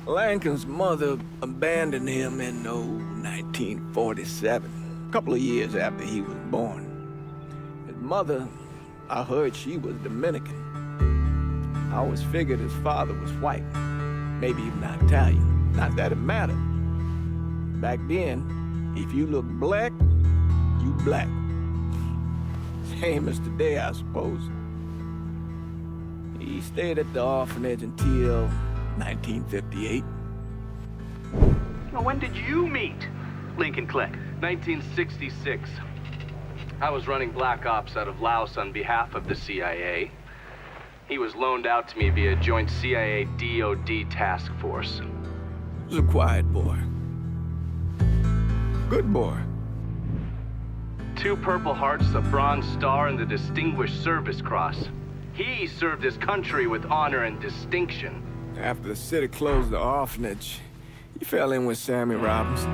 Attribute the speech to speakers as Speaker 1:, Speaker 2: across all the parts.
Speaker 1: Lincoln's mother abandoned him in 1947, a couple of years after he was born. His mother, I heard she was Dominican. I always figured his father was white, maybe even Italian. Not that it mattered. Back then, if you look black, you black. Same as today, I suppose. He stayed at the orphanage until 1958.
Speaker 2: Now, when did you meet Lincoln Click?
Speaker 3: 1966. I was running Black Ops out of Laos on behalf of the CIA. He was loaned out to me via joint CIA-DOD task force.
Speaker 1: He was a quiet boy. Good boy.
Speaker 3: 2 Purple Hearts, a Bronze Star, and the Distinguished Service Cross. He served his country with honor and distinction.
Speaker 1: After the city closed the orphanage, he fell in with Sammy Robinson.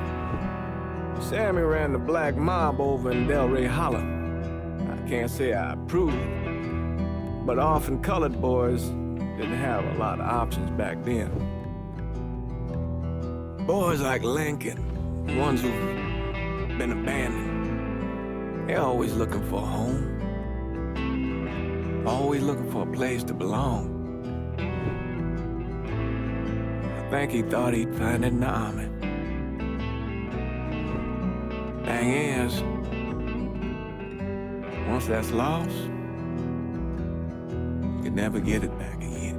Speaker 1: Sammy ran the black mob over in Delray Hollow. I can't say I approve, but orphan colored boys didn't have a lot of options back then. Boys like Lincoln, ones who've been abandoned, they're always looking for a home. Always looking for a place to belong. I think he thought he'd find it in the army. Thing is, once that's lost, you can never get it back again.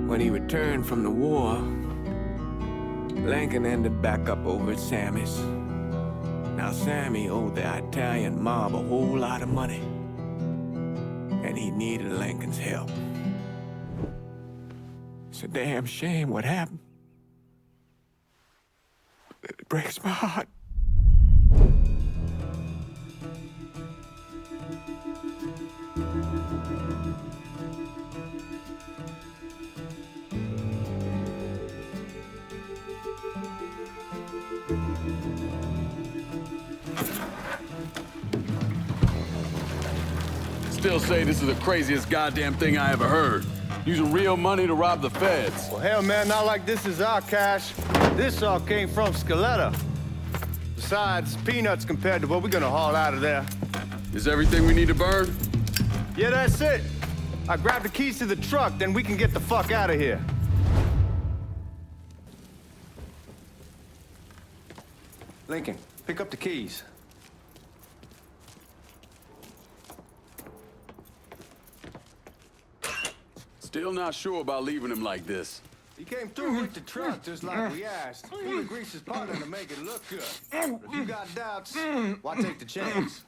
Speaker 1: When he returned from the war, Lincoln ended back up over at Sammy's. Now, Sammy owed the Italian mob a whole lot of money, and he needed Lincoln's help. It's a damn shame what happened. It breaks my heart.
Speaker 4: Still say this is the craziest goddamn thing I ever heard. Using real money to rob the feds.
Speaker 5: Well, hell, man, not like this is our cash. This all came from Scaletta. Besides, peanuts compared to what we're gonna haul out of there.
Speaker 4: Is everything we need to burn?
Speaker 5: Yeah, that's it. I grabbed the keys to the truck, then we can get the fuck out of here. Lincoln, pick up the keys.
Speaker 4: Still not sure about leaving him like this.
Speaker 5: He came through with the truck just like we asked. He greased his partner to make it look good. But if you got doubts, why take the chance?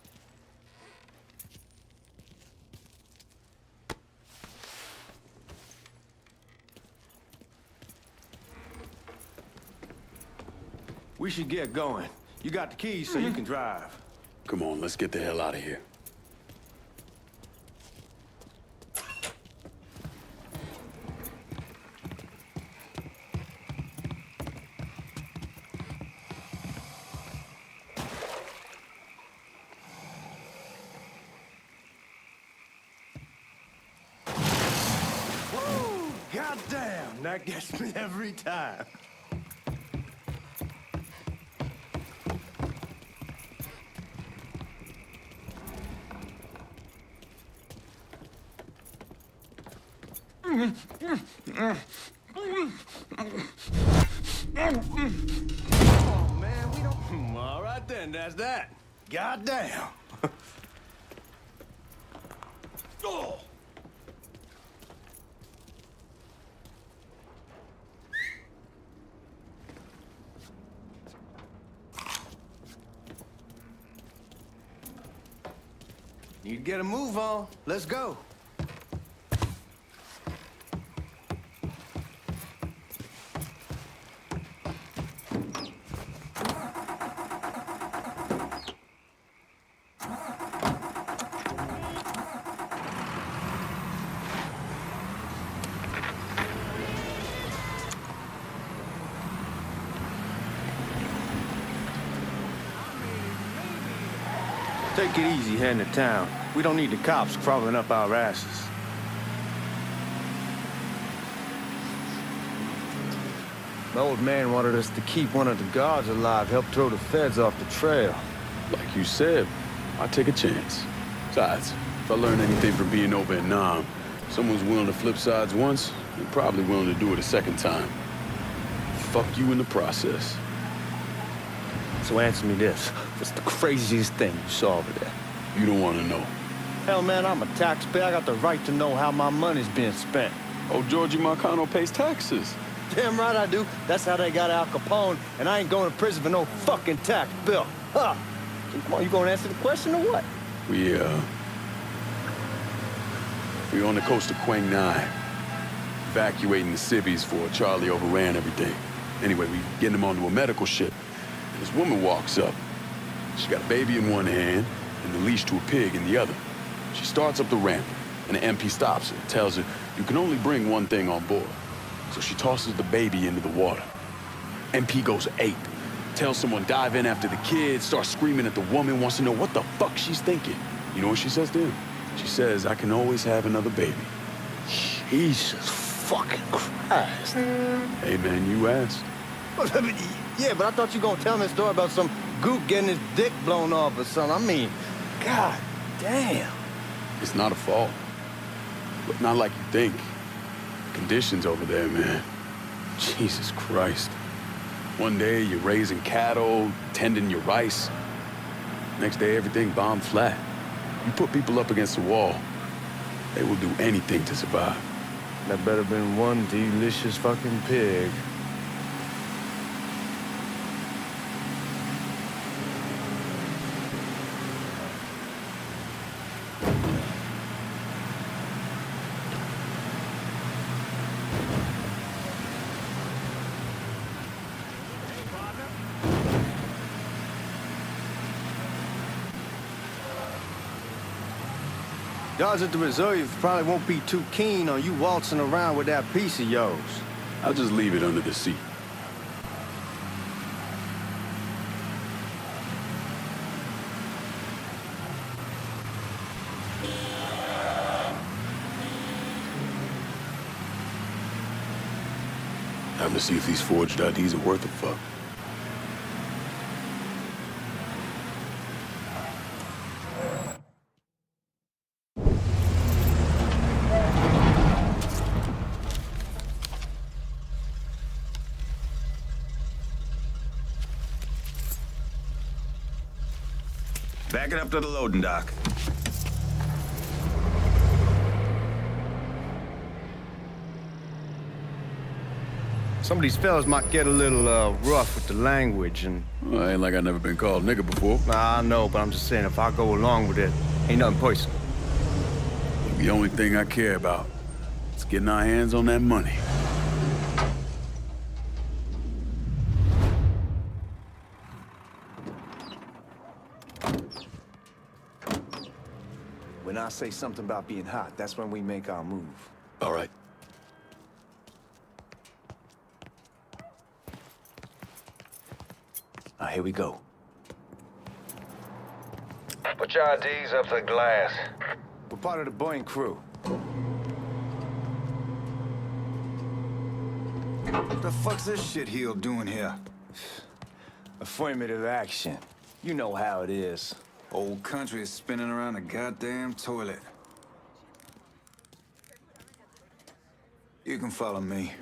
Speaker 5: We should get going. You got the keys so you can drive.
Speaker 4: Come on, let's get the hell out of here.
Speaker 5: Goddamn, that gets me every time. Oh, man, we don't... All right, then, that's that. Goddamn. Oh! Need to get a move on. Let's go. Take it easy heading to town. We don't need the cops crawling up our asses. The old man wanted us to keep one of the guards alive, help throw the feds off the trail.
Speaker 4: Like you said, I take a chance. Besides, if I learn anything from being over in Nam, someone's willing to flip sides once, they're probably willing to do it a second time. Fuck you in the process.
Speaker 5: So answer me this. What's the craziest thing you saw over there?
Speaker 4: You don't want to know.
Speaker 5: Hell, man, I'm a taxpayer. I got the right to know how my money's being spent.
Speaker 4: Oh, Georgie Marcano pays taxes.
Speaker 5: Damn right I do. That's how they got Al Capone, and I ain't going to prison for no fucking tax bill. Huh? Come on, you gonna answer the question or what?
Speaker 4: We on the coast of Quang Nai, evacuating the civvies for Charlie overran everything. Anyway, we getting them onto a medical ship. And this woman walks up. She got a baby in one hand and the leash to a pig in the other. She starts up the ramp, and the MP stops her, tells her, you can only bring one thing on board. So she tosses the baby into the water. MP goes ape. Tells someone dive in after the kid, starts screaming at the woman, wants to know what the fuck she's thinking. You know what she says to him? She says, I can always have another baby.
Speaker 5: Jesus fucking Christ.
Speaker 4: Hey man, you asked.
Speaker 5: Yeah, but I thought you were gonna tell me a story about some gook getting his dick blown off or something. I mean, god damn.
Speaker 4: It's not a fault. But not like you think. Conditions over there, man. Jesus Christ. One day you're raising cattle, tending your rice. Next day everything bombed flat. You put people up against the wall, they will do anything to survive.
Speaker 5: That better been one delicious fucking pig. Guards at the reserve probably won't be too keen on you waltzing around with that piece of yours.
Speaker 4: I'll just leave it under the seat. Time to see if these forged IDs are worth a fuck.
Speaker 6: Back it up to the loading dock.
Speaker 5: Some of these fellas might get a little rough with the language and...
Speaker 4: Well, ain't like I never been called nigga before.
Speaker 5: Nah, I know, but I'm just saying if I go along with it, ain't nothing personal.
Speaker 4: The only thing I care about is getting our hands on that money.
Speaker 1: When I say something about being hot, that's when we make our move.
Speaker 4: All right.
Speaker 1: Here we go.
Speaker 5: Put your IDs up to the glass. We're part of the Boeing crew.
Speaker 6: What the fuck's this shitheel doing here?
Speaker 1: Affirmative action. You know how it is.
Speaker 6: Old country is spinning around a goddamn toilet. You can follow me.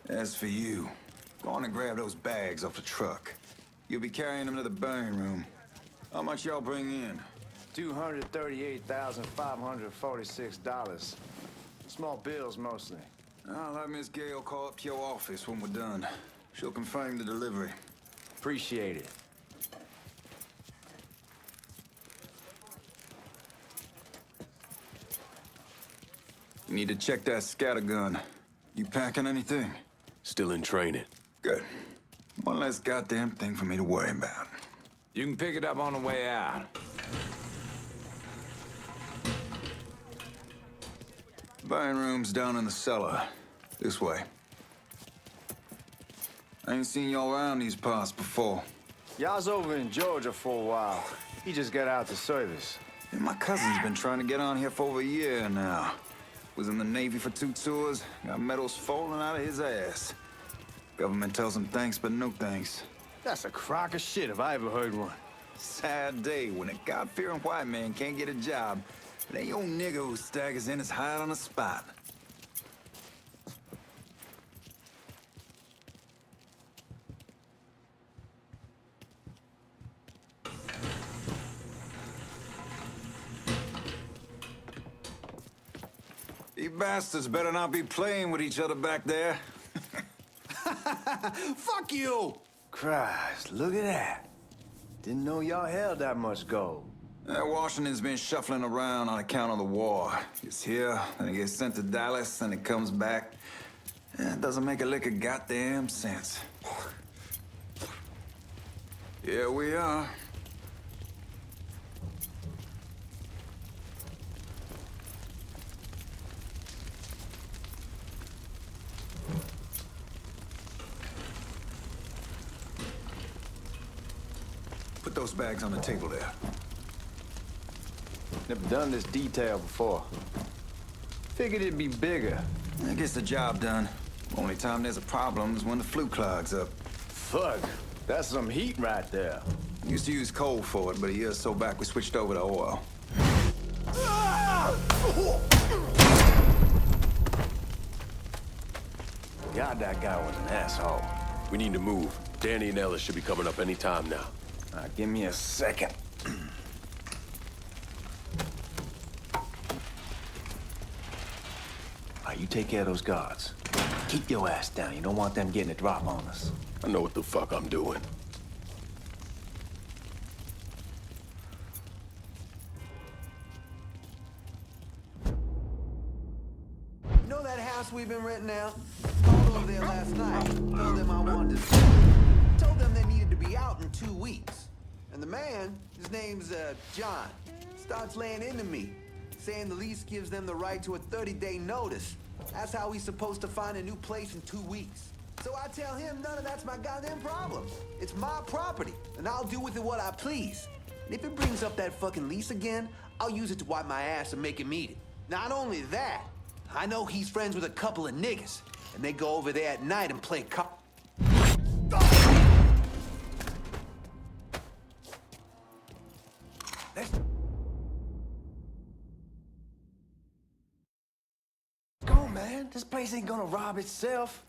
Speaker 6: As for you, go on and grab those bags off the truck. You'll be carrying them to the burn room. How much y'all bring in?
Speaker 1: $238,546. Small bills, mostly.
Speaker 6: I'll have Miss Gale call up to your office when we're done. She'll confirm the delivery.
Speaker 1: Appreciate it.
Speaker 6: You need to check that scattergun. You packing anything?
Speaker 4: Still in training.
Speaker 6: Good. One less goddamn thing for me to worry about.
Speaker 7: You can pick it up on the way out.
Speaker 6: Burn room's down in the cellar. This way. I ain't seen y'all around these parts before.
Speaker 5: Y'all's over in Georgia for a while. He just got out to service.
Speaker 6: Yeah, my cousin's been trying to get on here for over a year now. Was in the Navy for 2 tours, got medals falling out of his ass. Government tells them thanks, but no thanks.
Speaker 5: That's a crock of shit if I ever heard one.
Speaker 6: Sad day when a God-fearing white man can't get a job. And ain't old nigga who staggers in his hide on the spot. You bastards better not be playing with each other back there.
Speaker 5: Fuck you! Christ, look at that. Didn't know y'all held that much gold.
Speaker 6: Washington's been shuffling around on account of the war. It's here, then it gets sent to Dallas, and it comes back. It doesn't make a lick of goddamn sense. Here we are. Put those bags on the table there.
Speaker 5: Never done this detail before. Figured it'd be bigger.
Speaker 6: That gets the job done. Only time there's a problem is when the flue clogs up.
Speaker 5: Fuck, that's some heat right there.
Speaker 6: Used to use coal for it, but a year or so back we switched over to oil.
Speaker 5: God, that guy was an asshole.
Speaker 4: We need to move. Danny and Ellis should be coming up any time now.
Speaker 5: Give me a second. You take care of those guards. Keep your ass down. You don't want them getting a drop on us.
Speaker 4: I know what the fuck I'm doing.
Speaker 8: You know that house we've been renting out? Called over there last night. Told them I wanted to... Told them they needed to be out in 2 weeks. And the man, his name's, John, starts laying into me, saying the lease gives them the right to a 30-day notice. That's how he's supposed to find a new place in 2 weeks. So I tell him none of that's my goddamn problem. It's my property, and I'll do with it what I please. And if it brings up that fucking lease again, I'll use it to wipe my ass and make him eat it. Not only that, I know he's friends with a couple of niggas, and they go over there at night and play cop. Let's go, man. This place ain't gonna rob itself.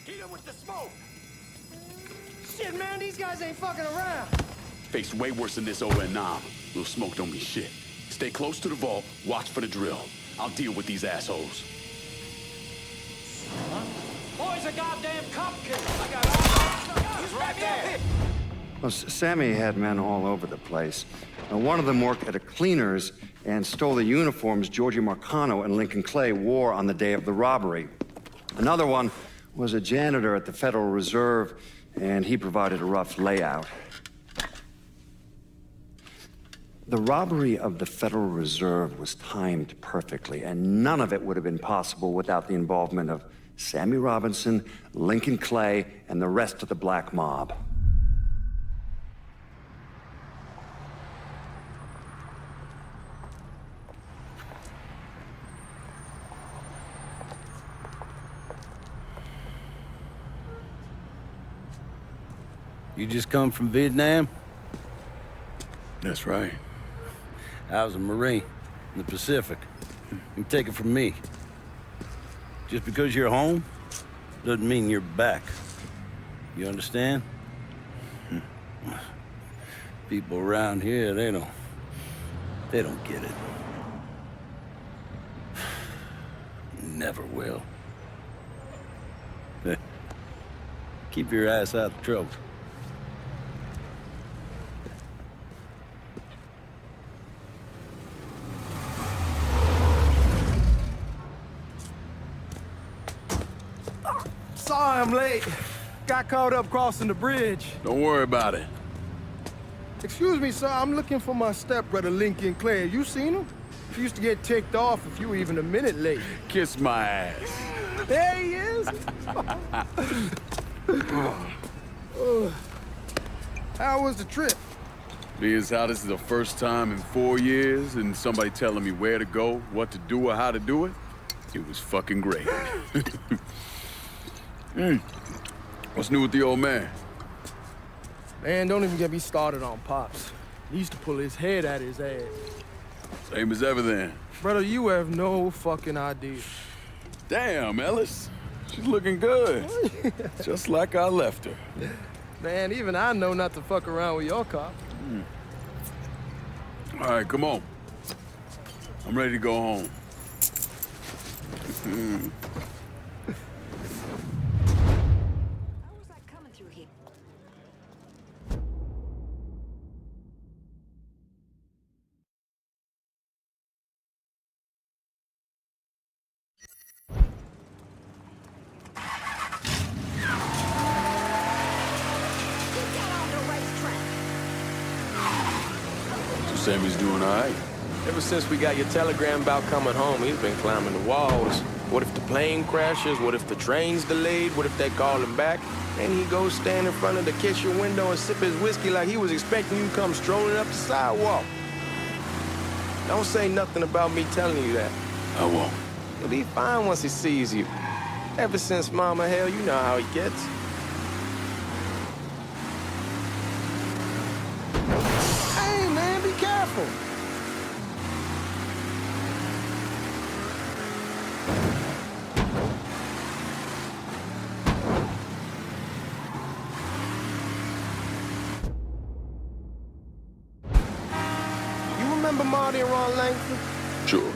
Speaker 5: Hit him with the smoke! Shit, man, these guys ain't fucking around.
Speaker 4: Faced way worse than this over in Nam. Little smoke don't be shit. Stay close to the vault, watch for the drill. I'll deal with these assholes.
Speaker 5: Boy's a goddamn cupcake. I got He's right there.
Speaker 9: Well, Sammy had men all over the place. One of them worked at a cleaner's and stole the uniforms Georgie Marcano and Lincoln Clay wore on the day of the robbery. Another one was a janitor at the Federal Reserve, and he provided a rough layout. The robbery of the Federal Reserve was timed perfectly, and none of it would have been possible without the involvement of Sammy Robinson, Lincoln Clay, and the rest of the black mob.
Speaker 10: You just come from Vietnam?
Speaker 4: That's right.
Speaker 10: I was a Marine in the Pacific. You take it from me. Just because you're home doesn't mean you're back. You understand? People around here, they don't get it. Never will. Keep your ass out of trouble.
Speaker 5: Sorry I'm late. Got caught up crossing the bridge.
Speaker 4: Don't worry about it.
Speaker 5: Excuse me, sir. I'm looking for my stepbrother, Lincoln Clay. You seen him? He used to get ticked off if you were even a minute late.
Speaker 4: Kiss my ass.
Speaker 5: There he is. How was the trip?
Speaker 4: Being as how this is the first time in 4 years and somebody telling me where to go, what to do, or how to do it, it was fucking great. What's new with the old man?
Speaker 5: Man, don't even get me started on Pops. He used to pull his head out his ass.
Speaker 4: Same as ever then.
Speaker 5: Brother, you have no fucking idea.
Speaker 4: Damn, Ellis. She's looking good. Just like I left her.
Speaker 5: Man, even I know not to fuck around with your cop.
Speaker 4: All right, come on. I'm ready to go home. Sammy's doing all right.
Speaker 1: Ever since we got your telegram about coming home, he's been climbing the walls. What if the plane crashes? What if the train's delayed? What if they call him back? And he goes stand in front of the kitchen window and sip his whiskey like he was expecting you to come strolling up the sidewalk. Don't say nothing about me telling you that.
Speaker 4: I won't.
Speaker 1: He'll be fine once he sees you. Ever since Mama, hell, you know how he gets.
Speaker 5: Hey, man, be careful. You remember Marty and Ron Langford?
Speaker 4: Sure.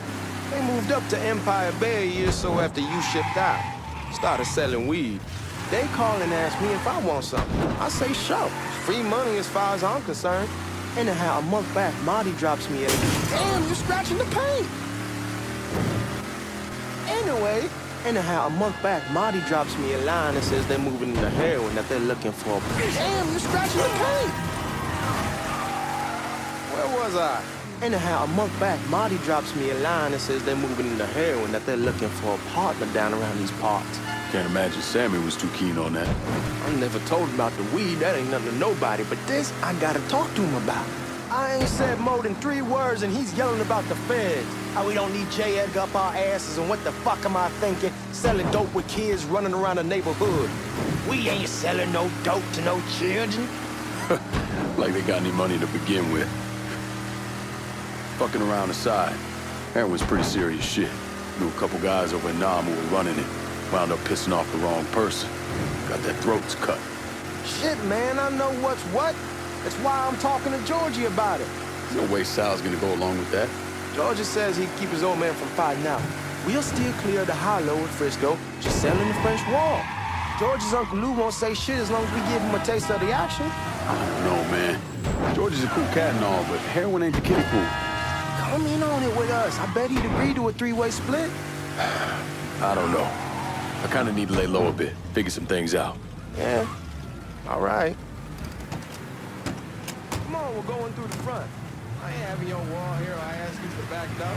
Speaker 1: They moved up to Empire Bay a year or so after you shipped out. Started selling weed. They call and ask me if I want something. I say, sure. Free money as far as I'm concerned. Anyhow, a month back, Marty drops me a... Damn, you're scratching the paint! Anyhow, a month back, Marty drops me a line that says they're moving into heroin, that they're looking for... Damn, you're scratching the paint! Where was I? Anyhow, a month back, Marty drops me a line that says they're moving into heroin, that they're looking for a partner down around these parts.
Speaker 4: Can't imagine Sammy was too keen on that.
Speaker 1: I never told him about the weed, that ain't nothing to nobody, but this, I gotta talk to him about. I ain't said more than 3 words and he's yelling about the feds. How we don't need J. Edgar up our asses and what the fuck am I thinking? Selling dope with kids running around the neighborhood. We ain't selling no dope to no children.
Speaker 4: Like they got any money to begin with. Fucking around aside, heroin's pretty serious shit. Knew a couple guys over in Nam who were running it. Wound up pissing off the wrong person. Got their throats cut.
Speaker 11: Shit, man, I know what's what. That's why I'm talking to Georgie about it.
Speaker 4: There's no way Sal's gonna go along with that.
Speaker 11: Georgie says he'd keep his old man from fighting out. We'll still clear the hollow in Frisco, just selling the French wall. George's Uncle Lou won't say shit as long as we give him a taste of the action.
Speaker 4: I don't know, man. George is a cool cat and all, but heroin ain't the kiddie pool.
Speaker 11: Come in on it with us. I bet he'd agree to a three-way split.
Speaker 4: I don't know. I kind of need to lay low a bit, figure some things out.
Speaker 11: Yeah, all right. Come on, we're going through the front. I ain't having your wall here. I ask you to back door.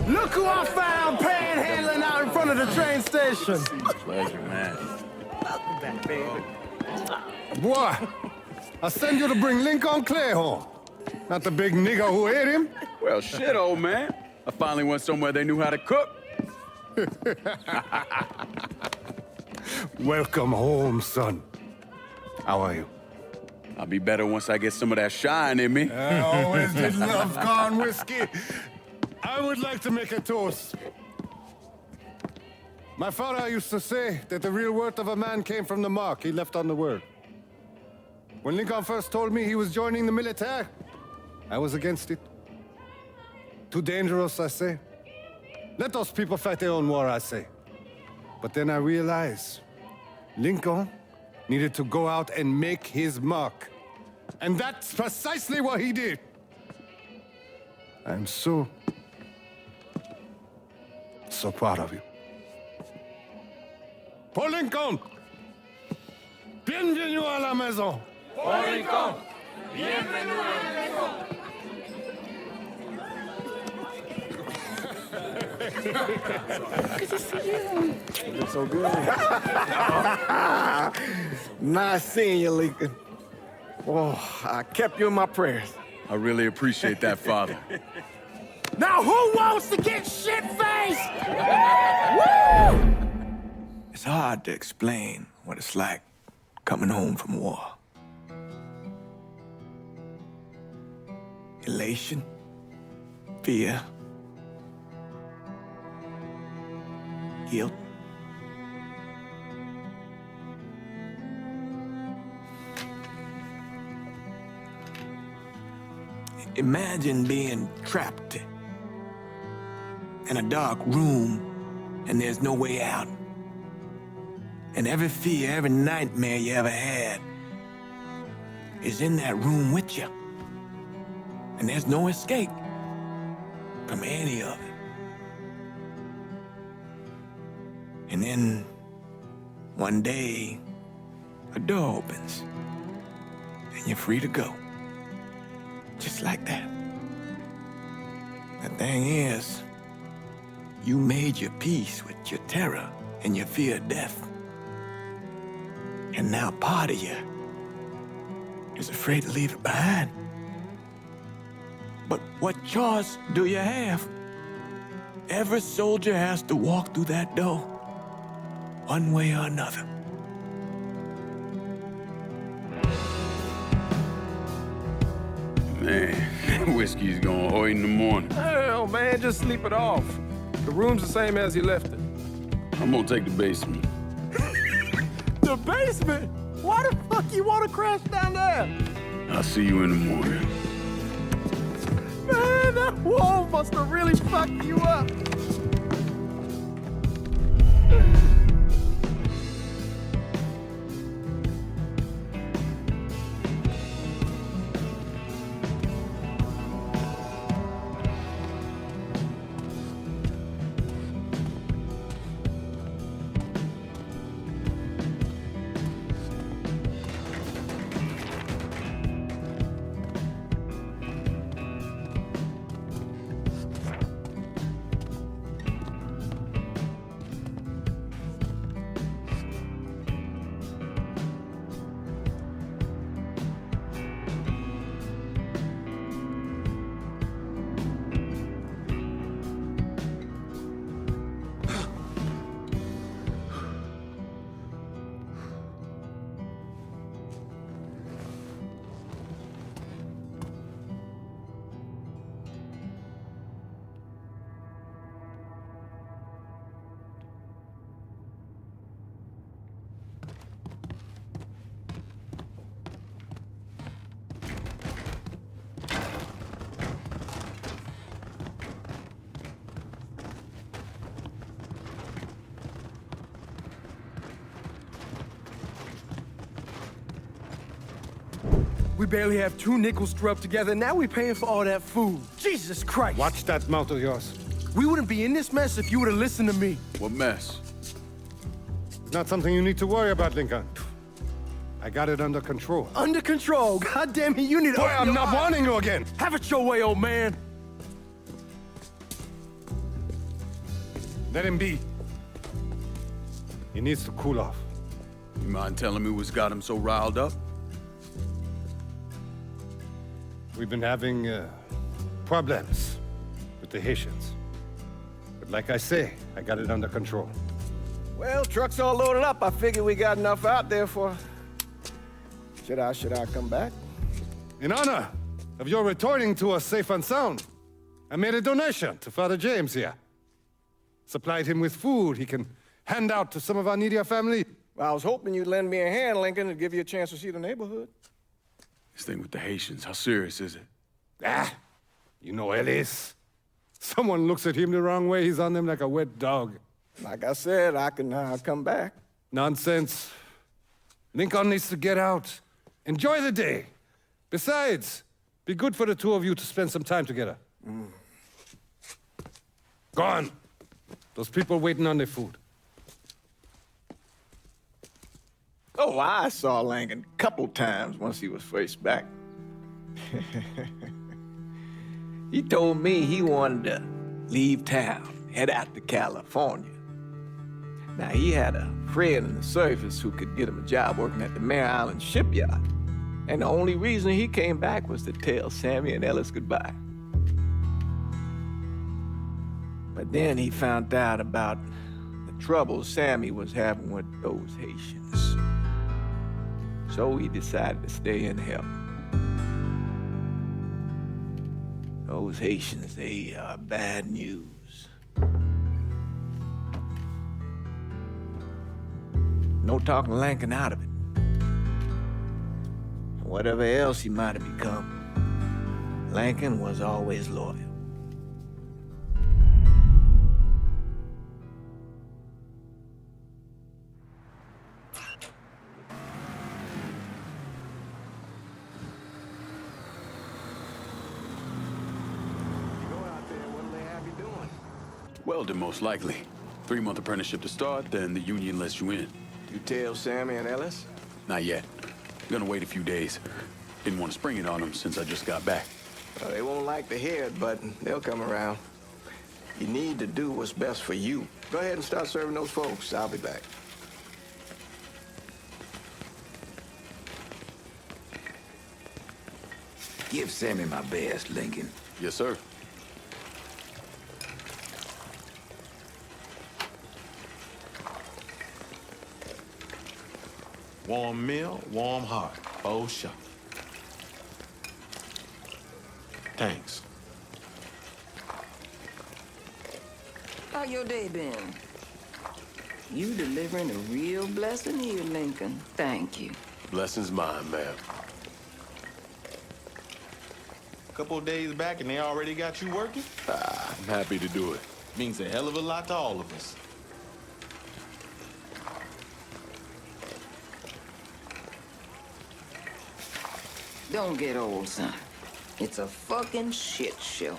Speaker 11: Look who I found panhandling out in front of the train station.
Speaker 4: Pleasure, man.
Speaker 11: Welcome back, baby.
Speaker 5: Boy, I send you to bring Lincoln Clay home. Not the big nigger who ate him.
Speaker 4: Well, shit, old man. I finally went somewhere they knew how to cook.
Speaker 5: Welcome home, son. How are you?
Speaker 4: I'll be better once I get some of that shine in me.
Speaker 5: I always did love corn whiskey. I would like to make a toast. My father used to say that the real worth of a man came from the mark he left on the world. When Lincoln first told me he was joining the military, I was against it. Too dangerous, I say. Let those people fight their own war, I say. But then I realized Lincoln needed to go out and make his mark. And that's precisely what he did. I'm so proud of you. Paul Lincoln! Bienvenue à la maison!
Speaker 11: Paul Lincoln, bienvenue à la maison.
Speaker 1: Good to see you. Looking so good. Nice seeing you, Lincoln. Oh, I kept you in my prayers.
Speaker 4: I really appreciate that, Father.
Speaker 11: Now who wants to get shit-faced?
Speaker 1: Woo! It's hard to explain what it's like coming home from war. Elation, fear, guilt. Imagine being trapped in a dark room and there's no way out. And every fear, every nightmare you ever had is in that room with you. And there's no escape from any of it. And then one day, a door opens and you're free to go. Just like that. The thing is, you made your peace with your terror and your fear of death. And now part of you is afraid to leave it behind. But what choice do you have? Every soldier has to walk through that door, one way or another.
Speaker 4: Man, whiskey's going hoy in the morning.
Speaker 11: Hell, man, just sleep it off. The room's the same as you left it.
Speaker 4: I'm gonna take the basement.
Speaker 11: The basement? Why the fuck you want to crash down there?
Speaker 4: I'll see you in the morning.
Speaker 11: Man, that wall must have really fucked you up. We barely have 2 nickels to rub together, and now we're paying for all that food. Jesus Christ!
Speaker 5: Watch that mouth of yours.
Speaker 11: We wouldn't be in this mess if you would have listened to me.
Speaker 4: What mess?
Speaker 5: It's not something you need to worry about, Lincoln. I got it under control.
Speaker 11: Under control? God damn it, you need to...
Speaker 5: Boy, I'm not warning you again!
Speaker 11: Have it your way, old man.
Speaker 5: Let him be. He needs to cool off.
Speaker 4: You mind telling me what's got him so riled up?
Speaker 5: We've been having problems with the Haitians. But like I say, I got it under control.
Speaker 1: Well, truck's all loaded up. I figure we got enough out there for... Should I come back?
Speaker 5: In honor of your returning to us safe and sound, I made a donation to Father James here. Supplied him with food he can hand out to some of our needier family.
Speaker 1: Well, I was hoping you'd lend me a hand, Lincoln, and give you a chance to see the neighborhood.
Speaker 4: This thing with the Haitians, how serious is it?
Speaker 5: You know Ellis. Someone looks at him the wrong way, he's on them like a wet dog.
Speaker 1: Like I said, I can come back.
Speaker 5: Nonsense. Lincoln needs to get out. Enjoy the day. Besides, be good for the two of you to spend some time together. Go on. Those people waiting on their food.
Speaker 1: Oh, I saw Lincoln a couple times once he was first back. He told me he wanted to leave town, head out to California. Now, he had a friend in the service who could get him a job working at the Mare Island shipyard. And the only reason he came back was to tell Sammy and Ellis goodbye. But then he found out about the trouble Sammy was having with those Haitians. So he decided to stay and help. Those Haitians, they are bad news. No talking Lincoln out of it. Whatever else he might have become, Lincoln was always loyal.
Speaker 4: Welding, most likely. 3-month apprenticeship to start, then the union lets you in.
Speaker 1: You tell Sammy and Ellis?
Speaker 4: Not yet. Gonna wait a few days. Didn't want to spring it on them since I just got back.
Speaker 1: Well, they won't like to hear it, but they'll come around. You need to do what's best for you. Go ahead and start serving those folks. I'll be back.
Speaker 6: Give Sammy my best, Lincoln.
Speaker 4: Yes, sir.
Speaker 12: Warm meal, warm heart. Oh, sure. Thanks.
Speaker 13: How your day been? You delivering a real blessing here, Lincoln. Thank you.
Speaker 12: Blessing's mine, ma'am. Couple of days back and they already got you working?
Speaker 4: I'm happy to do it.
Speaker 12: Means a hell of a lot to all of us.
Speaker 13: Don't get old, son. It's a fucking shit show.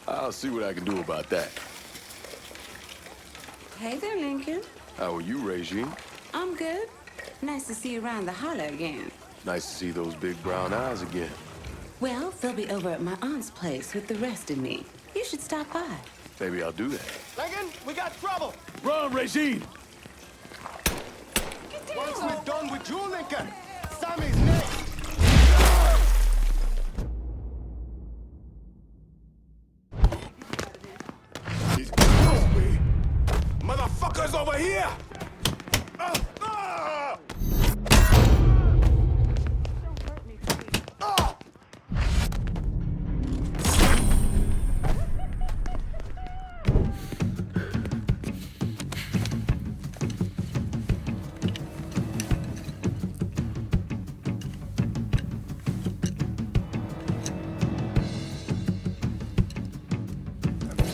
Speaker 4: I'll see what I can do about that.
Speaker 14: Hey there, Lincoln.
Speaker 4: How are you, Regine?
Speaker 14: I'm good. Nice to see you around the holler again.
Speaker 4: Nice to see those big brown eyes again.
Speaker 14: Well, they'll be over at my aunt's place with the rest of me. You should stop by.
Speaker 4: Maybe I'll do that.
Speaker 11: Lincoln, we got trouble.
Speaker 4: Run, Regine!
Speaker 11: Once we're done with you, Lincoln, Sammy's next.
Speaker 12: Motherfuckers over here!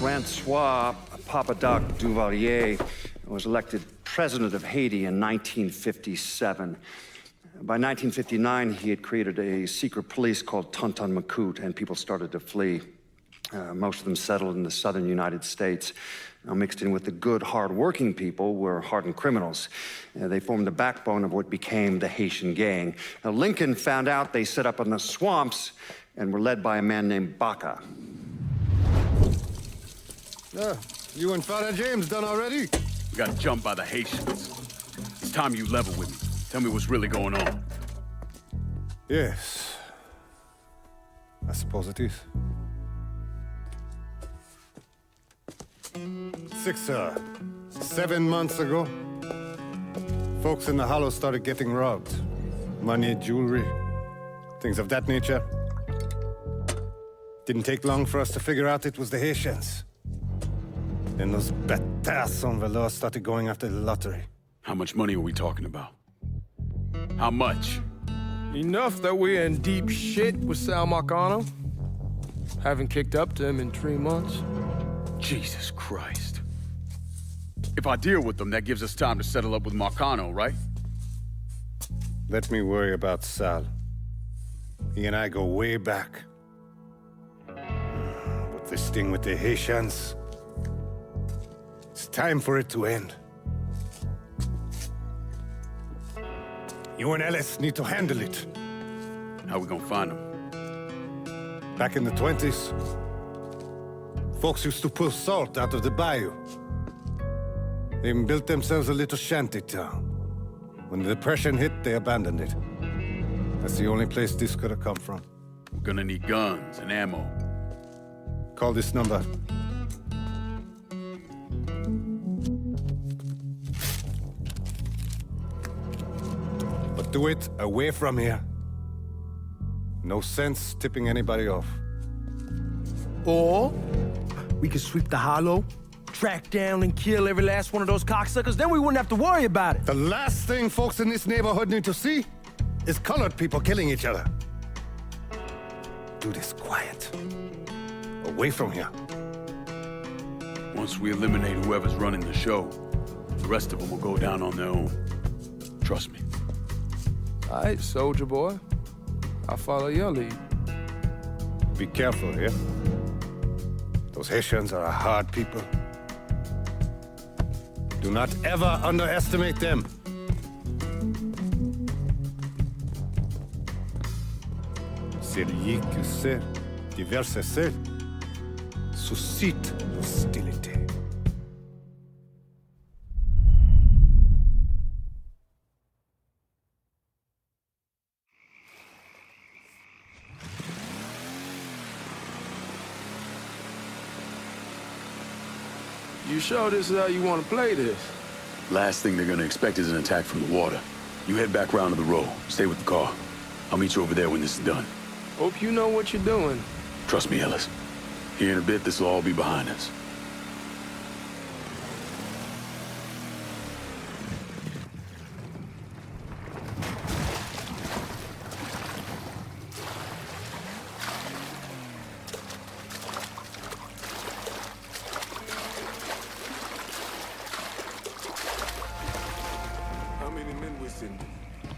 Speaker 9: Francois Papadoc Duvalier was elected president of Haiti in 1957. By 1959, he had created a secret police called Tonton Macoute, and people started to flee. Most of them settled in the southern United States. Now, mixed in with the good, hard-working people were hardened criminals. They formed the backbone of what became the Haitian gang. Now, Lincoln found out they set up in the swamps and were led by a man named Baca.
Speaker 5: You and Father James done already?
Speaker 4: We got jumped by the Haitians. It's time you level with me. Tell me what's really going on.
Speaker 5: Yes. I suppose it is. 7 months ago, folks in the Hollow started getting robbed. Money, jewelry, things of that nature. Didn't take long for us to figure out it was the Haitians. Then those bâtards on velours started going after the lottery.
Speaker 4: How much money are we talking about? How much?
Speaker 11: Enough that we're in deep shit with Sal Marcano. Haven't kicked up to him in 3 months.
Speaker 4: Jesus Christ. If I deal with them, that gives us time to settle up with Marcano, right?
Speaker 5: Let me worry about Sal. He and I go way back. But this thing with the Haitians, it's time for it to end. You and Ellis need to handle it.
Speaker 4: How we gonna find them?
Speaker 5: Back in the 20s, folks used to pull salt out of the bayou. They even built themselves a little shanty town. When the Depression hit, they abandoned it. That's the only place this could have come from.
Speaker 4: We're gonna need guns and ammo.
Speaker 5: Call this number. But do it away from here. No sense tipping anybody off.
Speaker 11: Or we could sweep the Hollow, track down and kill every last one of those cocksuckers, then we wouldn't have to worry about it.
Speaker 5: The last thing folks in this neighborhood need to see is colored people killing each other. Do this quiet. Away from here.
Speaker 4: Once we eliminate whoever's running the show, the rest of them will go down on their own. Trust me.
Speaker 11: All right, soldier boy. I'll follow your lead.
Speaker 5: Be careful here. Those Haitians are a hard people. Do not ever underestimate them. Celui qui sait diverser seul suscite l'hostilité.
Speaker 11: You sure this is how you want to play this?
Speaker 4: Last thing they're gonna expect is an attack from the water. You head back round to the row. Stay with the car. I'll meet you over there when this is done.
Speaker 11: Hope you know what you're doing.
Speaker 4: Trust me, Ellis. Here in a bit, this will all be behind us.
Speaker 15: How many men we're sending?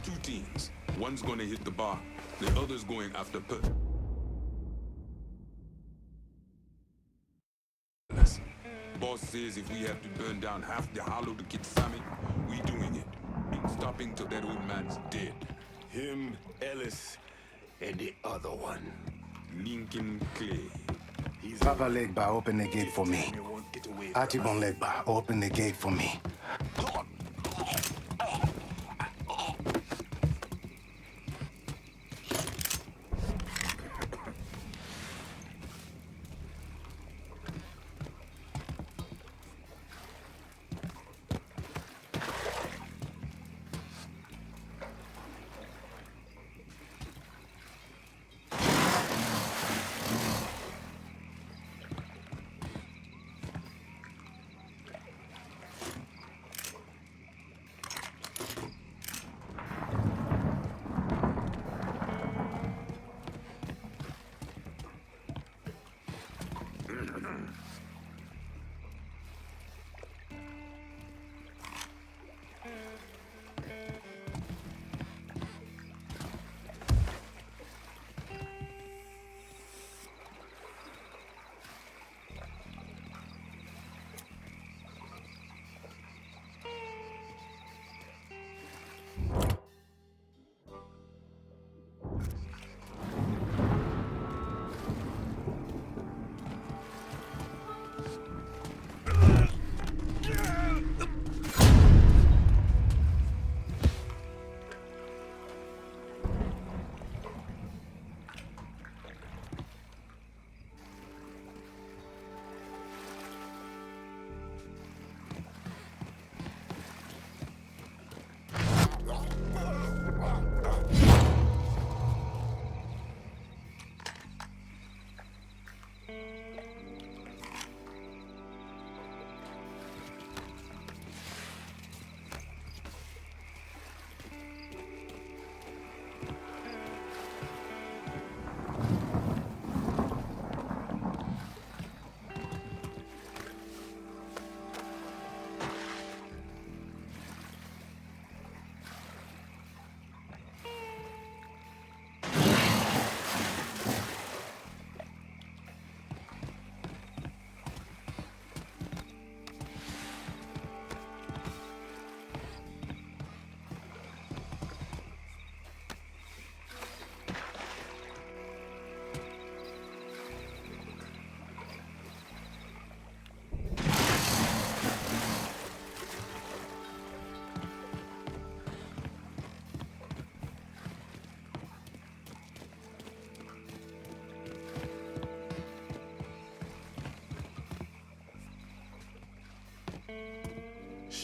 Speaker 15: 2 teams. One's gonna hit the bar. The other's going after Put. Boss says if we have to burn down half the Hollow to get Sammy, we doing it. Ain't stopping till that old man's dead. Him, Ellis, and the other one, Lincoln Clay.
Speaker 16: Papa Legba, open the gate for me. Atibon Legba, open the gate for me.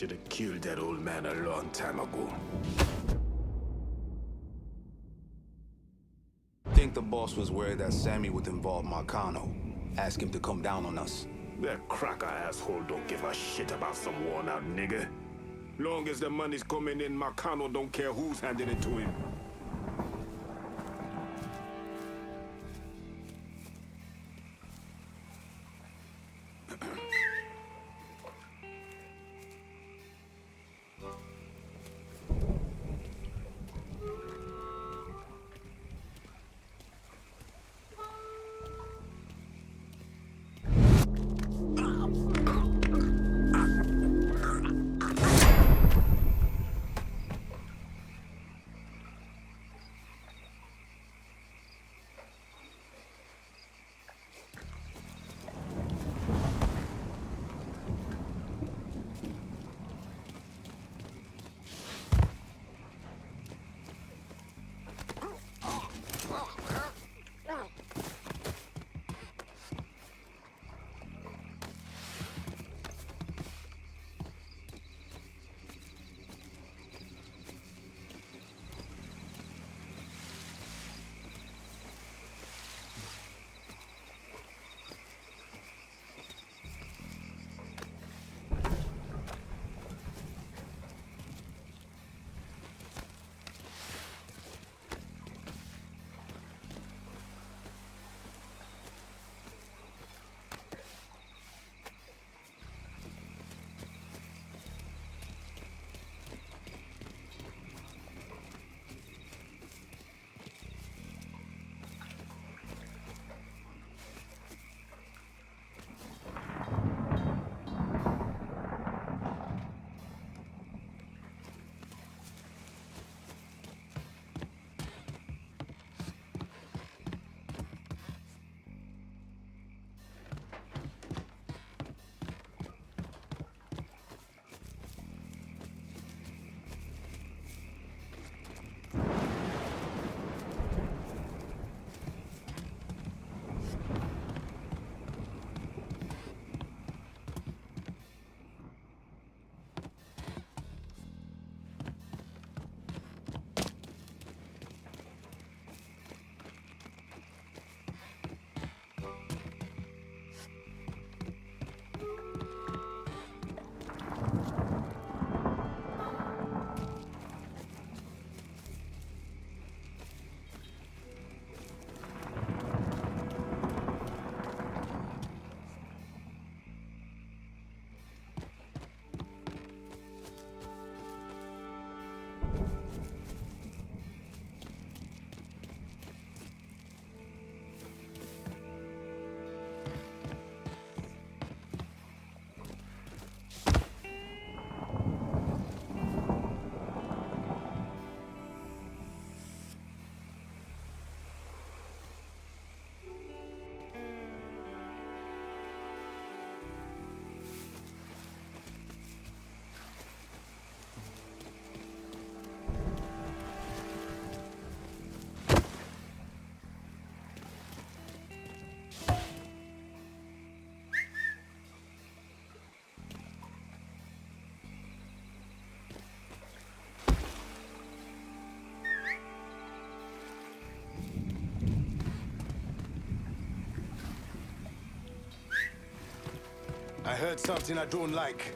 Speaker 15: should have killed that old man a long time ago.
Speaker 6: Think the boss was worried that Sammy would involve Marcano. Ask him to come down on us.
Speaker 15: That cracker asshole don't give a shit about some worn-out nigga. Long as the money's coming in, Marcano don't care who's handing it to him.
Speaker 16: I heard something I don't like.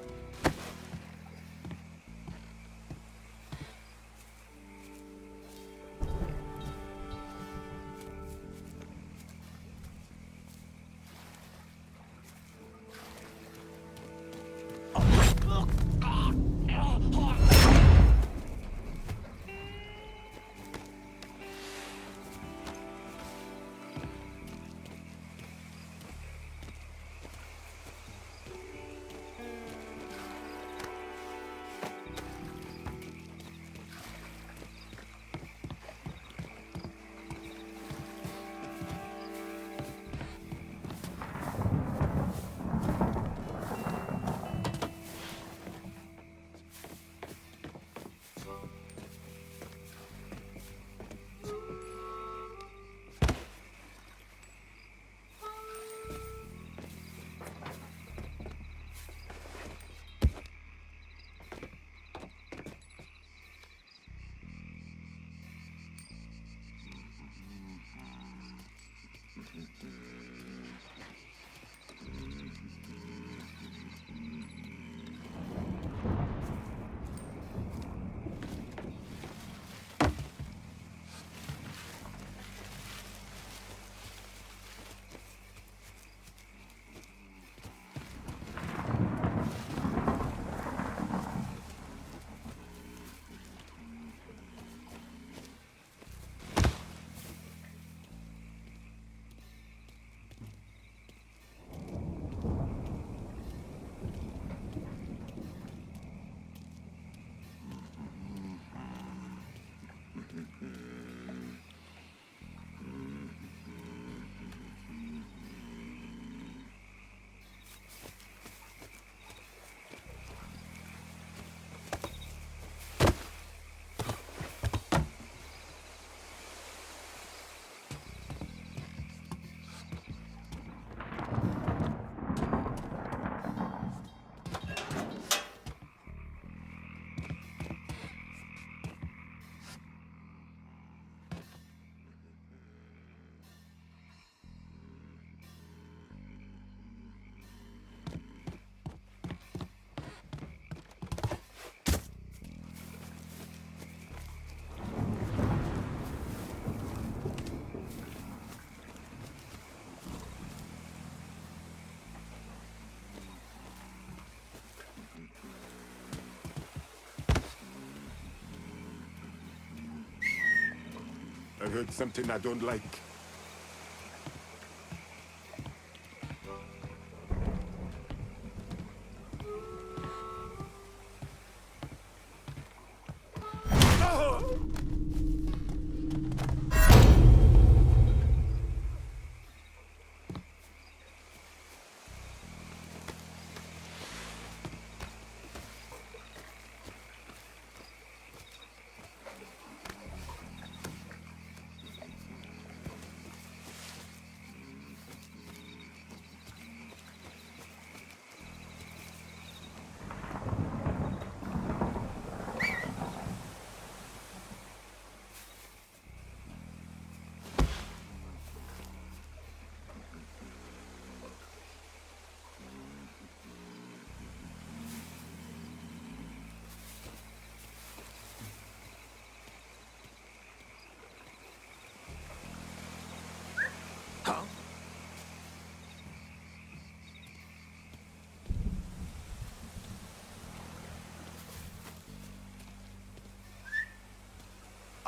Speaker 15: I heard something I don't like.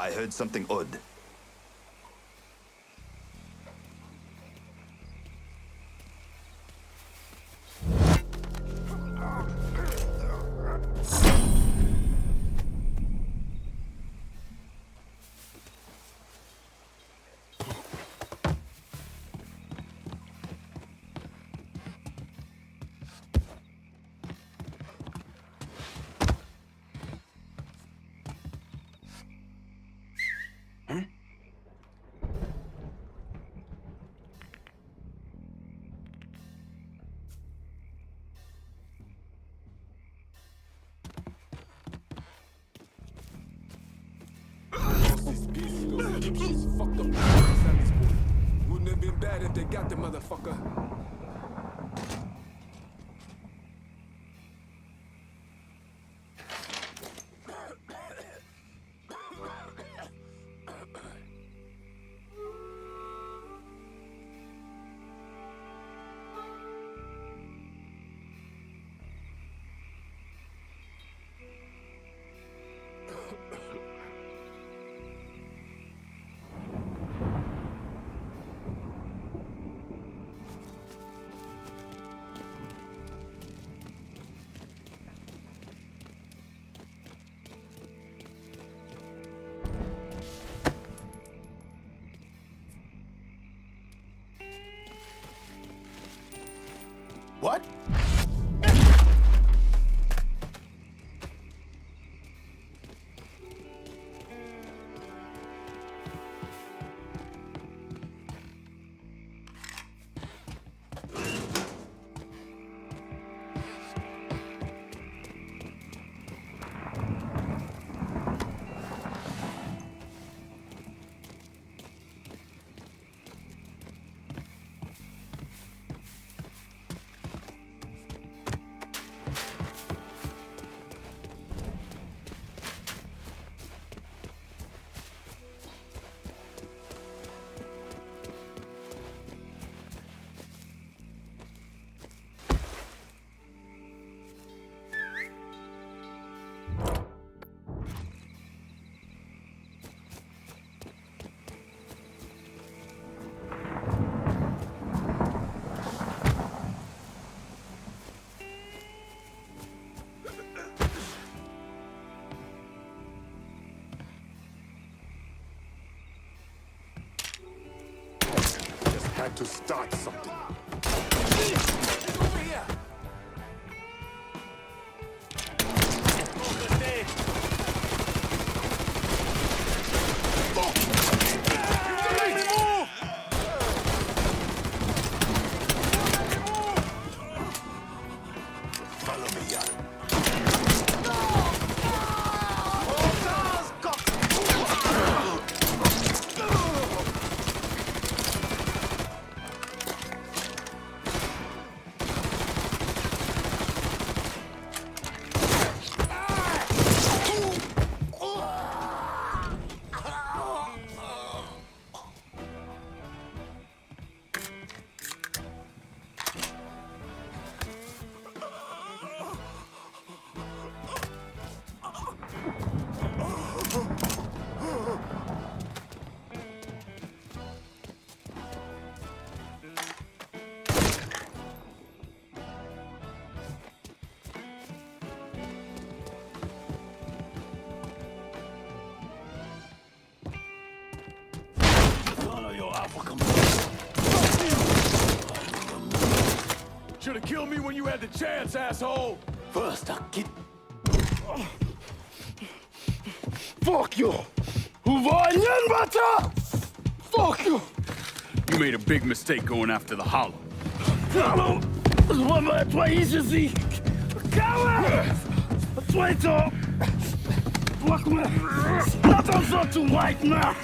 Speaker 17: I heard something odd.
Speaker 15: She's fucked up. Wouldn't have been bad if they got the motherfucker.
Speaker 16: What?
Speaker 15: Had to start something.
Speaker 16: Over here!
Speaker 15: Follow me, young.
Speaker 4: kill me when you had the chance, asshole!
Speaker 17: First, I'll get... Fuck you! Fuck you!
Speaker 4: You made a big mistake going after the Hollow.
Speaker 17: Hallo! Wollen wir etwa easy sie? Coward! Traitor! Fuck me! Not also to white man!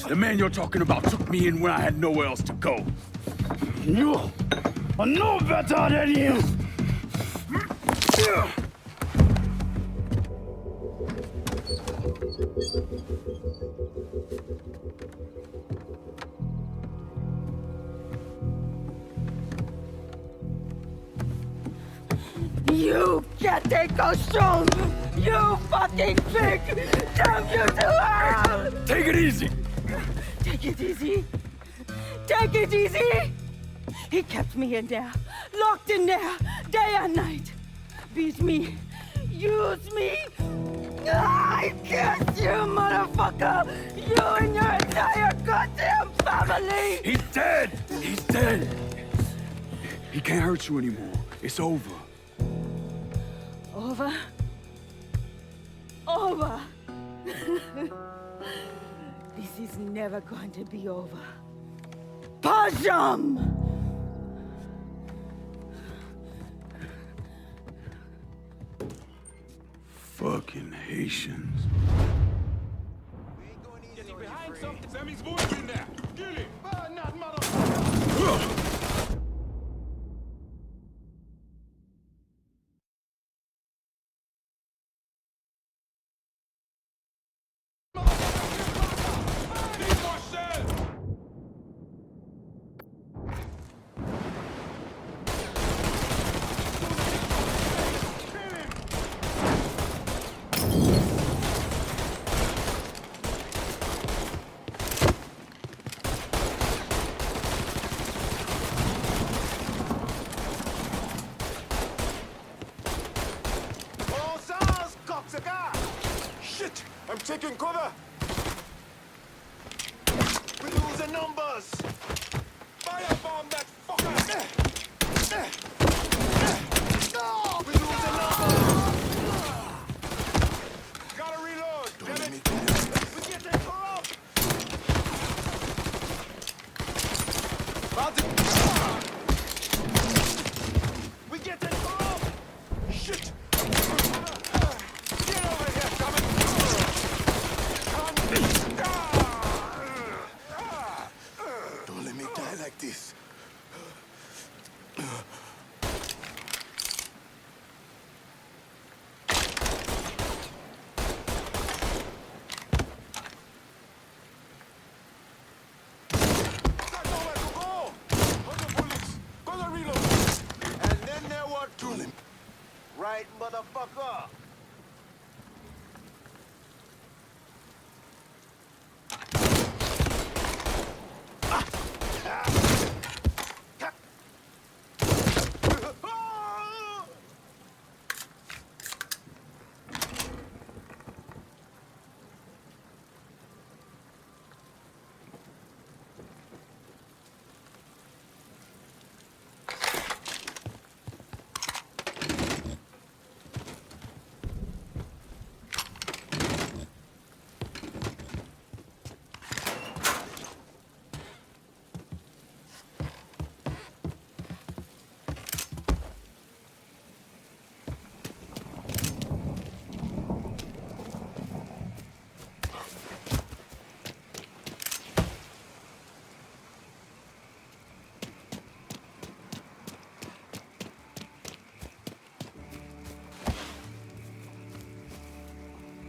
Speaker 4: The man you're talking about took me in when I had nowhere else to go.
Speaker 17: You are no better than him!
Speaker 18: You can't take those stones! You fucking pig! Damn you to hell!
Speaker 4: Take it easy!
Speaker 18: Take it easy! Take it easy! He kept me in there, locked in there, day and night. Beat me, use me. I curse you, motherfucker! You and your entire goddamn family!
Speaker 4: He's dead! He's dead! He can't hurt you anymore. It's over.
Speaker 18: Over? Over! This is never going to be over. Pajam!
Speaker 4: Fucking Haitians.
Speaker 15: Sammy's voice in there. Kill him.
Speaker 16: Not mother...
Speaker 15: Shit! I'm taking cover! We're losing numbers! Firebomb that fucker! No! We're losing numbers! Gotta reload! Damn it! We're getting corrupt! We're getting corrupt! Shit! Get over here, coming!
Speaker 16: Don't let me die like this.
Speaker 15: And then there were two. Right, motherfucker!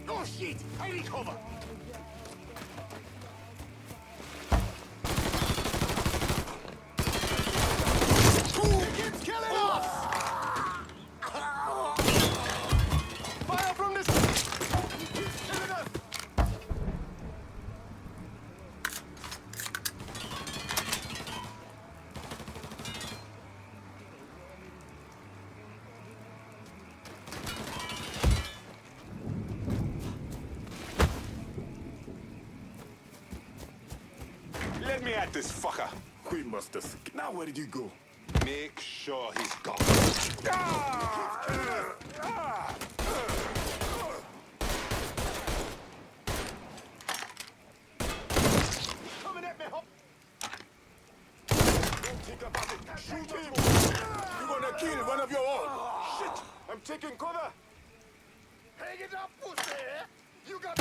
Speaker 16: Oh shit! I need cover!
Speaker 15: Who keeps killing us? Fire from this! He's killing us! Let me at this fucker.
Speaker 16: We must have... Now where did you go?
Speaker 15: Make sure he's gone.
Speaker 16: Coming at me, hop! Don't think about it. Shoot him! You're gonna kill one of your own. Shit! I'm taking cover! Hang it up, pussy! You got...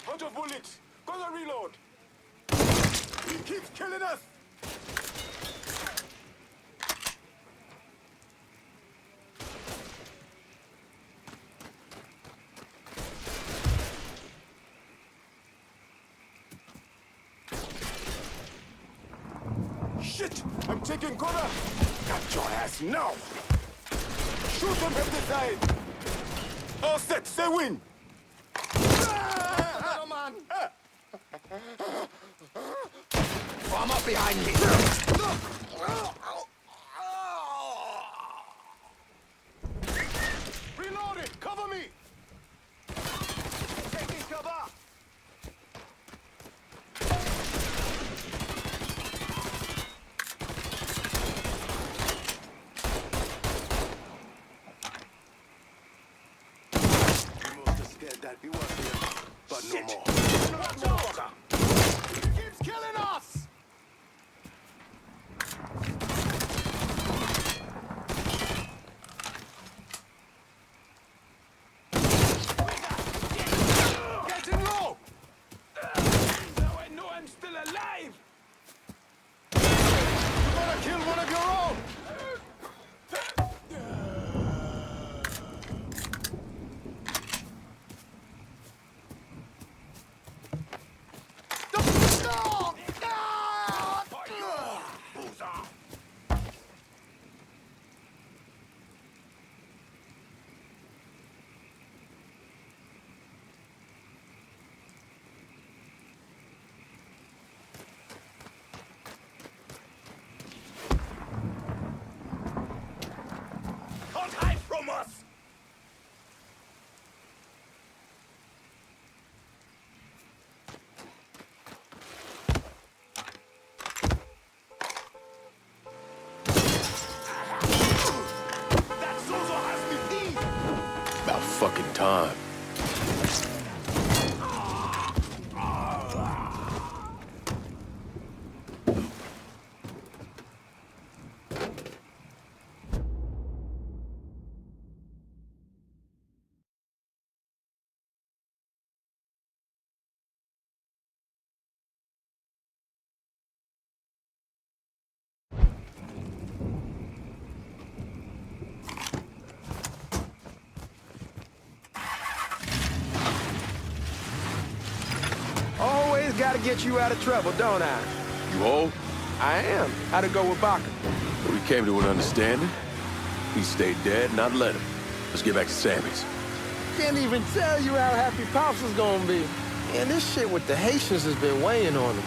Speaker 16: Out of bullets! Gonna reload! He keeps killing us! Shit! I'm taking cover! Got your ass now! Shoot them from the side! All set, say win! Come on! Form up behind me! Reload it! Cover me! Taking cover! That we was here, but no more. Watch out! He keeps killing us! Getting low! Now I know I'm still alive! You're gonna kill one of your own! Can't hide from us! That Zozo has me beat!
Speaker 4: About fucking time.
Speaker 11: Always gotta get you out of trouble, don't I?
Speaker 4: You whole?
Speaker 11: I am. How'd it go with Baca?
Speaker 4: We came to an understanding. He stayed dead, and I'd let him. Let's get back to Sammy's.
Speaker 11: Can't even tell you how happy Pops is gonna be. And this shit with the Haitians has been weighing on him.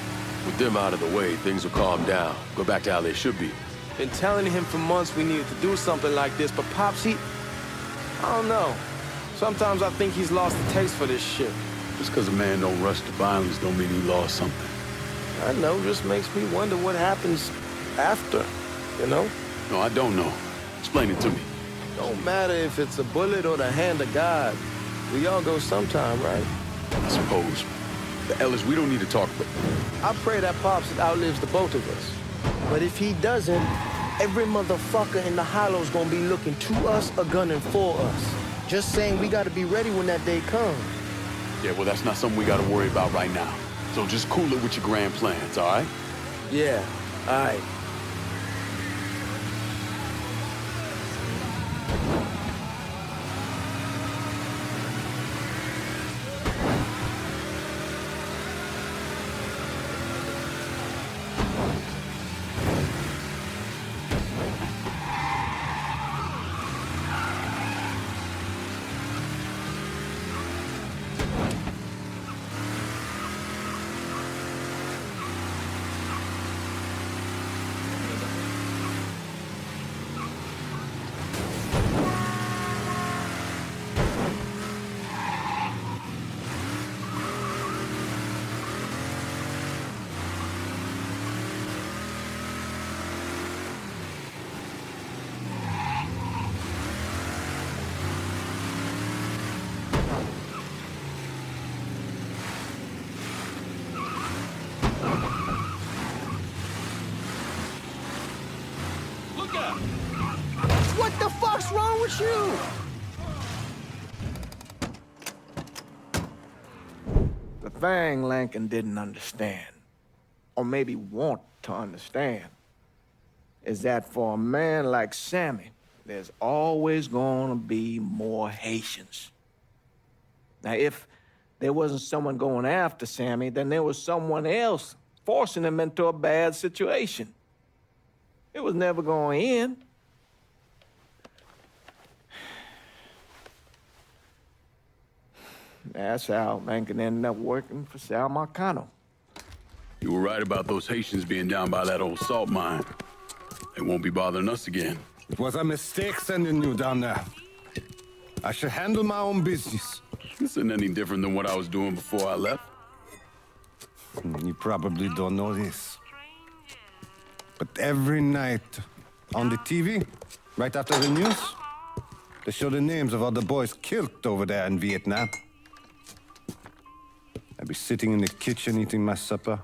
Speaker 4: With them out of the way, things will calm down. Go back to how they should be.
Speaker 11: Been telling him for months we needed to do something like this, but Pops, I don't know. Sometimes I think he's lost the taste for this shit.
Speaker 4: Just because a man don't rush to violence don't mean he lost something.
Speaker 11: I know, just makes me wonder what happens after, you know?
Speaker 4: No, I don't know. Explain it to me.
Speaker 11: Don't matter if it's a bullet or the hand of God. We all go sometime, right?
Speaker 4: I suppose. But Ellis, we don't need to talk, but...
Speaker 11: I pray that Pops outlives the both of us. But if he doesn't, every motherfucker in the hollow's gonna be looking to us or gunning for us. Just saying we gotta be ready when that day comes.
Speaker 4: Yeah, well, that's not something we gotta worry about right now. So just cool it with your grand plans, all right?
Speaker 11: Yeah, all right. nigga! What the fuck's wrong with you?
Speaker 1: The thing Lincoln didn't understand, or maybe want to understand, is that for a man like Sammy, there's always gonna be more Haitians. Now, if there wasn't someone going after Sammy, then there was someone else forcing him into a bad situation. It was never going to end. That's how Lincoln ended up working for Sal Marcano.
Speaker 4: You were right about those Haitians being down by that old salt mine. They won't be bothering us again.
Speaker 5: It was a mistake sending you down there. I should handle my own business.
Speaker 4: This isn't any different than what I was doing before I left.
Speaker 5: You probably don't know this. But every night on the TV, right after the news, they show the names of all the boys killed over there in Vietnam. I'd be sitting in the kitchen eating my supper,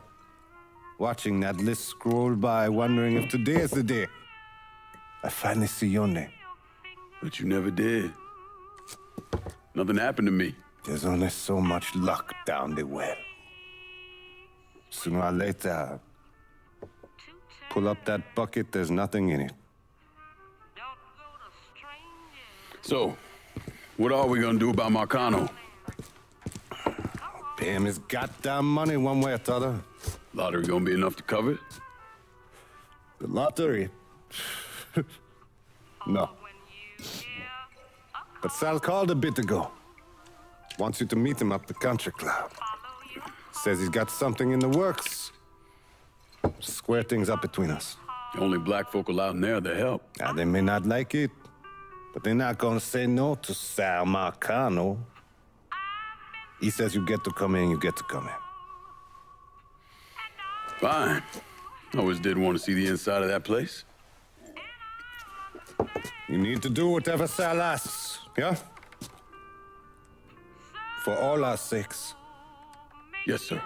Speaker 5: watching that list scroll by, wondering if today is the day I finally see your name.
Speaker 4: But you never did. Nothing happened to me.
Speaker 5: There's only so much luck down the well. Sooner or later, pull up that bucket, there's nothing in it.
Speaker 4: So, what are we gonna do about Marcano?
Speaker 5: Pay him his goddamn money one way or the other.
Speaker 4: Lottery gonna be enough to cover it?
Speaker 5: The lottery? No. But Sal called a bit ago. Wants you to meet him up the country club. Says he's got something in the works. Square things up between us.
Speaker 4: The only black folk allowed in there to help.
Speaker 5: Now, they may not like it, but they're not gonna say no to Sal Marcano. He says you get to come in, you get to come in.
Speaker 4: Fine. I always did want to see the inside of that place.
Speaker 5: You need to do whatever Sal asks, yeah? For all our sakes.
Speaker 4: Yes, sir.